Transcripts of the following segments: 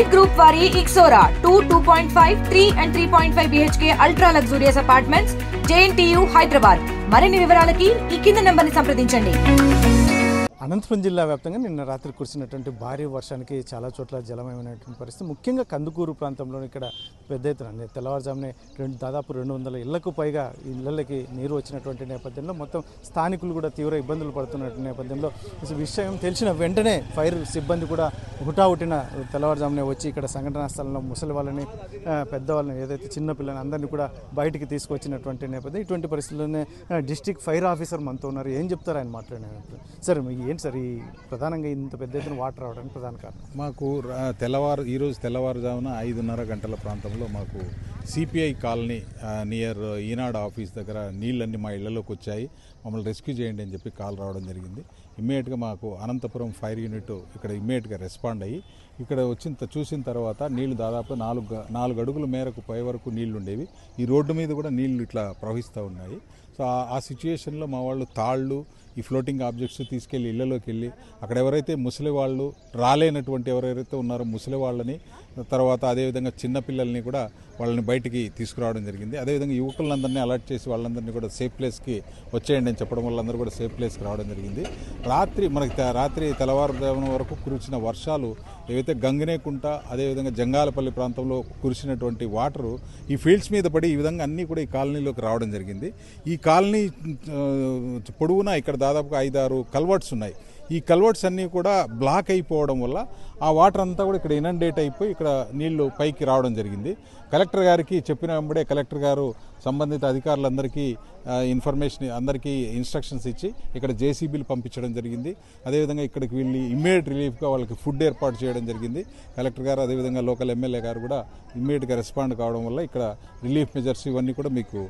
Elite Group vari Ixora 2.5, 3 and 3.5 BHK ultra luxurious apartments JNTU Hyderabad. మరిన్ని వివరాలకి ఈ కింద నంబర్ని సంప్రదించండి. అనంతపురం జిల్లా వ్యాప్తంగా నిన్న రాత్రి కురిసినటువంటి భారీ వర్షానికి చాలా చోట్ల జలమయమైనటువంటి పరిస్థితి. ముఖ్యంగా కందుకూరు ప్రాంతంలో ఇక్కడ పెద్ద ఎత్తున తెల్లవారుజామునే దాదాపు 200 ఇళ్లకు పైగా ఇళ్లకి నీరు వచ్చినటువంటి నేపథ్యంలో మొత్తం స్థానికులు కూడా తీవ్ర ఇబ్బందులు పడుతున్నటువంటి నేపథ్యంలో విషయం తెలిసిన వెంటనే ఫైర్ సిబ్బంది కూడా హుటాహుటిన తెల్లవారుజామునే వచ్చి ఇక్కడ సంఘటనా స్థలంలో ముసలి వాళ్ళని పెద్దవాళ్ళని ఏదైతే చిన్నపిల్లలని అందరినీ కూడా బయటికి తీసుకొచ్చినటువంటి నేపథ్యం. ఇటువంటి పరిస్థితుల్లోనే డిస్ట్రిక్ట్ ఫైర్ ఆఫీసర్ మనతో ఉన్నారు. ఏం చెప్తారు ఆయన మాట్లాడినప్పుడు? సార్ ఏంటి సార్ ఈ ప్రధానంగా ఇంత పెద్ద ఎత్తున వాటర్ రావడానికి ప్రధాన కారణం? మాకు ఈరోజు తెల్లవారుజామున 5:30 గంటల ప్రాంతంలో మాకు సిపిఐ కాలనీ నియర్ ఈనాడు ఆఫీస్ దగ్గర నీళ్ళన్నీ మా ఇళ్లలోకి వచ్చాయి, మమ్మల్ని రెస్క్యూ చేయండి అని చెప్పి కాల్ రావడం జరిగింది. ఇమ్మీడియట్గా మాకు అనంతపురం ఫైర్ యూనిట్ ఇక్కడ ఇమ్మీడియట్గా రెస్పాండ్ అయ్యి ఇక్కడ చూసిన తర్వాత నీళ్లు దాదాపు 4 అడుగుల మేరకు పై వరకు నీళ్లు ఉండేవి. ఈ రోడ్డు మీద కూడా నీళ్లు ఇట్లా ప్రవహిస్తూ ఉన్నాయి. సో ఆ సిచ్యుయేషన్లో మా వాళ్ళు తాళ్ళు, ఈ ఫ్లోటింగ్ ఆబ్జెక్ట్స్ తీసుకెళ్లి ఇళ్లలోకి వెళ్ళి అక్కడ ఎవరైతే ముసలి వాళ్ళు రాలేనటువంటి ఎవరైతే ఉన్నారో ముసలి వాళ్ళని, తర్వాత అదేవిధంగా చిన్నపిల్లల్ని కూడా వాళ్ళని బయటికి తీసుకురావడం జరిగింది. అదేవిధంగా యువకులందరినీ అలర్ట్ చేసి వాళ్ళందరినీ కూడా సేఫ్ ప్లేస్కి వచ్చేయండి అని చెప్పడం వల్ల అందరూ కూడా సేఫ్ ప్లేస్కి రావడం జరిగింది. రాత్రి తెల్లవారుజామున వరకు కురిసిన వర్షాలు ఏవైతే గంగినేకుంట అదేవిధంగా జంగాలపల్లి ప్రాంతంలో కురిసినటువంటి వాటరు ఈ ఫీల్డ్స్ మీద పడి ఈ విధంగా అన్నీ కూడా ఈ కాలనీలోకి రావడం జరిగింది. ఈ కాలనీ పొడవునా ఇక్కడ దాదాపుగా 5-6 కల్వర్ట్స్ ఉన్నాయి. ఈ కల్వర్ట్స్ అన్నీ కూడా బ్లాక్ అయిపోవడం వల్ల ఆ వాటర్ అంతా కూడా ఇక్కడ ఇనండేట్ అయిపోయి ఇక్కడ నీళ్లు పైకి రావడం జరిగింది. కలెక్టర్ గారికి చెప్పిన వెంబడే కలెక్టర్ గారు సంబంధిత అధికారులందరికీ అందరికీ ఇన్స్ట్రక్షన్స్ ఇచ్చి ఇక్కడ జేసీబీలు పంపించడం జరిగింది. అదేవిధంగా ఇక్కడికి వెళ్ళి ఇమ్మీడియట్ రిలీఫ్గా వాళ్ళకి ఫుడ్ ఏర్పాటు చేయడం జరిగింది. కలెక్టర్ గారు అదేవిధంగా లోకల్ ఎమ్మెల్యే గారు కూడా ఇమ్మీడియట్గా రెస్పాండ్ కావడం వల్ల ఇక్కడ రిలీఫ్ మెజర్స్ ఇవన్నీ కూడా మీకు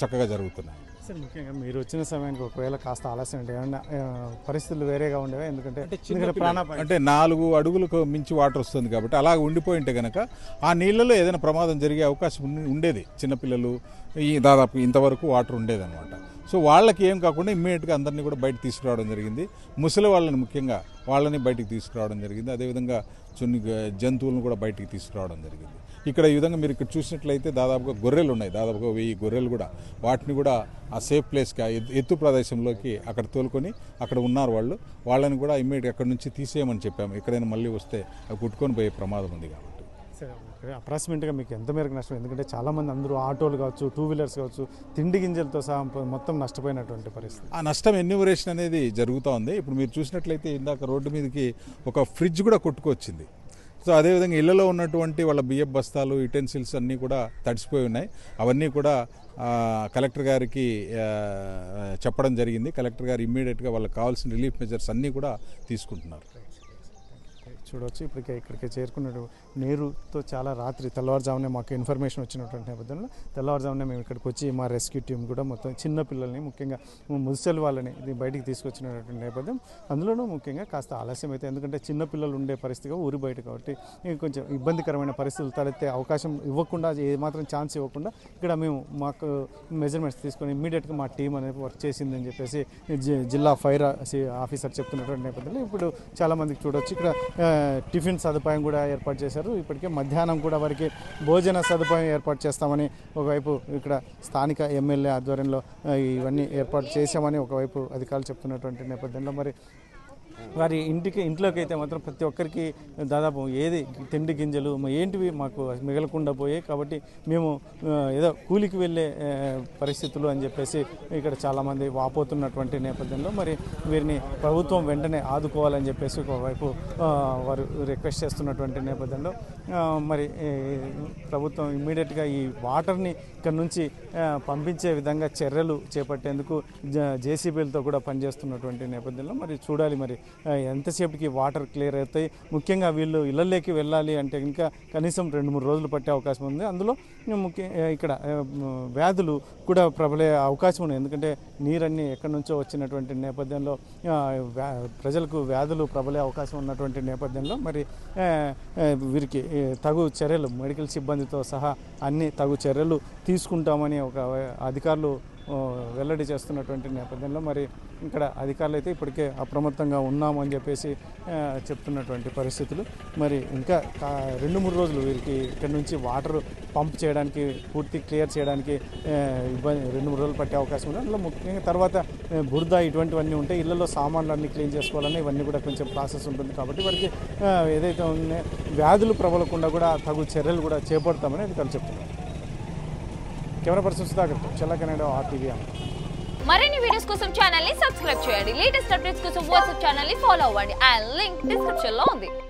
చక్కగా జరుగుతున్నాయి. సార్ ముఖ్యంగా మీరు వచ్చిన సమయానికి ఒకవేళ కాస్త ఆలస్యం అంటే ఏమన్నా పరిస్థితులు వేరేగా ఉండేవా? ఎందుకంటే 4 అడుగులకు మించి వాటర్ వస్తుంది కాబట్టి అలా ఉండిపోయి ఉంటే కనుక ఆ నీళ్ళలో ఏదైనా ప్రమాదం జరిగే అవకాశం ఉండేది. చిన్నపిల్లలు దాదాపు ఇంతవరకు వాటర్ ఉండేది అనమాట. సో వాళ్ళకి ఏం కాకుండా ఇమ్మీడియట్గా అందరినీ కూడా బయటకు తీసుకురావడం జరిగింది. ముసలి వాళ్ళని ముఖ్యంగా వాళ్ళని బయటికి తీసుకురావడం జరిగింది. అదేవిధంగా కొన్ని జంతువులను కూడా బయటికి తీసుకురావడం జరిగింది. ఇక్కడ ఈ విధంగా మీరు ఇక్కడ చూసినట్లయితే దాదాపుగా గొర్రెలు ఉన్నాయి, దాదాపుగా 1000 గొర్రెలు కూడా. వాటిని కూడా ఆ సేఫ్ ప్లేస్కి ఎత్తు ప్రదేశంలోకి అక్కడ తోలుకొని అక్కడ ఉన్నారు వాళ్ళని కూడా ఇమ్మీడియట్గా అక్కడ నుంచి తీసేయమని చెప్పాము. ఎక్కడైనా మళ్ళీ వస్తే అవి కుట్టుకొని పోయే ప్రమాదం ఉంది కాబట్టి. అప్రాక్సిమేట్గా మీకు ఎంత మేరకు నష్టం? ఎందుకంటే చాలామంది అందరూ ఆటోలు కావచ్చు, 2 వీలర్స్ కావచ్చు, తిండి గింజలతో సహా మొత్తం నష్టపోయినటువంటి పరిస్థితి. ఆ నష్టం ఎన్యూమరేషన్ అనేది జరుగుతూ ఉంది. ఇప్పుడు మీరు చూసినట్లయితే ఇందాక రోడ్డు మీదకి ఒక ఫ్రిడ్జ్ కూడా కొట్టుకొచ్చింది. సో అదేవిధంగా ఇళ్లలో ఉన్నటువంటి వాళ్ళ బియ్యపు బస్తాలు, యుటెన్సిల్స్ అన్నీ కూడా తడిసిపోయి ఉన్నాయి. అవన్నీ కూడా కలెక్టర్ గారికి చెప్పడం జరిగింది. కలెక్టర్ గారు ఇమ్మీడియట్గా వాళ్ళకి కావాల్సిన రిలీఫ్ మెజర్స్ అన్నీ కూడా తీసుకుంటున్నారు. చూడవచ్చు ఇక్కడికి చేరుకున్న నీరుతో చాలా రాత్రి తెల్లవారుజామునే మాకు ఇన్ఫర్మేషన్ వచ్చినటువంటి నేపథ్యంలో తెల్లవారుజామునే మేము ఇక్కడికి వచ్చి మా రెస్క్యూ టీం కూడా మొత్తం చిన్న పిల్లల్ని ముఖ్యంగా ముసలి వాళ్ళని బయటికి తీసుకొచ్చినటువంటి నేపథ్యం. అందులోనూ ముఖ్యంగా కాస్త ఆలస్యం అయితే, ఎందుకంటే చిన్నపిల్లలు ఉండే పరిస్థితిగా ఊరి బయట కాబట్టి కొంచెం ఇబ్బందికరమైన పరిస్థితులు తలెత్తే అవకాశం ఇవ్వకుండా, ఏమాత్రం ఛాన్స్ ఇవ్వకుండా ఇక్కడ మేము మాకు మెజర్మెంట్స్ తీసుకొని ఇమ్మీడియట్గా మా టీం అనేది వర్క్ చేసిందని చెప్పేసి జిల్లా ఫైర్ ఆఫీసర్ చెప్తున్నటువంటి నేపథ్యంలో ఇప్పుడు చాలామందికి చూడవచ్చు ఇక్కడ టిఫిన్ సదుపాయం కూడా ఏర్పాటు చేశారు. ఇప్పటికే మధ్యాహ్నం కూడా వారికి భోజన సదుపాయం ఏర్పాటు చేస్తామని ఒకవైపు ఇక్కడ స్థానిక ఎమ్మెల్యే ఆధ్వర్యంలో ఇవన్నీ ఏర్పాటు చేశామని ఒకవైపు అధికారులు చెప్తున్నటువంటి నేపథ్యంలో మరి వారి ఇంట్లోకి అయితే మాత్రం ప్రతి ఒక్కరికి దాదాపు ఏది తిండి గింజలు ఏంటివి మాకు మిగలకుండా పోయాయి. కాబట్టి మేము ఏదో కూలికి వెళ్ళే పరిస్థితులు అని చెప్పేసి ఇక్కడ చాలామంది వాపోతున్నటువంటి నేపథ్యంలో మరి వీరిని ప్రభుత్వం వెంటనే ఆదుకోవాలని చెప్పేసి ఒకవైపు వారు రిక్వెస్ట్ చేస్తున్నటువంటి నేపథ్యంలో మరి ప్రభుత్వం ఇమ్మీడియట్గా ఈ వాటర్ని ఇక్కడ నుంచి పంపించే విధంగా చర్యలు చేపట్టేందుకు జేసీబీలతో కూడా పనిచేస్తున్నటువంటి నేపథ్యంలో మరి చూడాలి మరి ఎంతసేపటికి వాటర్ క్లియర్ అవుతాయి. ముఖ్యంగా వీళ్ళు ఇళ్లలోకి వెళ్ళాలి అంటే ఇంకా కనీసం 2-3 రోజులు పట్టే అవకాశం ఉంది. అందులో ఇక్కడ వ్యాధులు కూడా ప్రబలే అవకాశం ఉంది. ఎందుకంటే నీరన్నీ ఎక్కడి నుంచో వచ్చినటువంటి నేపథ్యంలో ప్రజలకు వ్యాధులు ప్రబలే అవకాశం ఉన్నటువంటి నేపథ్యంలో మరి వీరికి తగు చర్యలు మెడికల్ సిబ్బందితో సహా అన్ని తగు చర్యలు తీసుకుంటామని ఒక అధికారులు వెల్లడి చేస్తున్నటువంటి నేపథ్యంలో మరి ఇక్కడ అధికారులు అయితే ఇప్పటికే అప్రమత్తంగా ఉన్నాము అని చెప్పేసి చెప్తున్నటువంటి పరిస్థితులు. మరి ఇంకా 2-3 రోజులు వీరికి ఇక్కడ నుంచి వాటర్ పంప్ చేయడానికి పూర్తి క్లియర్ చేయడానికి ఇబ్బంది 2-3 రోజులు పట్టే అవకాశం ఉంది. అందులో ముఖ్యంగా తర్వాత బురద ఇటువంటివన్నీ ఉంటాయి, ఇళ్లలో సామాన్లు అన్నీ క్లీన్ చేసుకోవాలని ఇవన్నీ కూడా కొంచెం ప్రాసెస్ ఉంటుంది. కాబట్టి వారికి ఏదైతే ఉన్నాయో వ్యాధులు ప్రబలకుండా కూడా తగు చర్యలు కూడా చేపడతామని అధికారులు చెప్తున్నారు. కెమెరా పర్సన్ సుధాకర్, చెల్లకనేడ RTV. మరిన్ని వీడియోస్ కోసం ఛానల్ ని సబ్స్క్రైబ్ చేయండి. లేటెస్ట్ అప్డేట్స్ కోసం వాట్సాప్ ఛానల్ ని ఫాలో అవ్వండి. ఆ లింక్ డిస్క్రిప్షన్ లో ఉంది.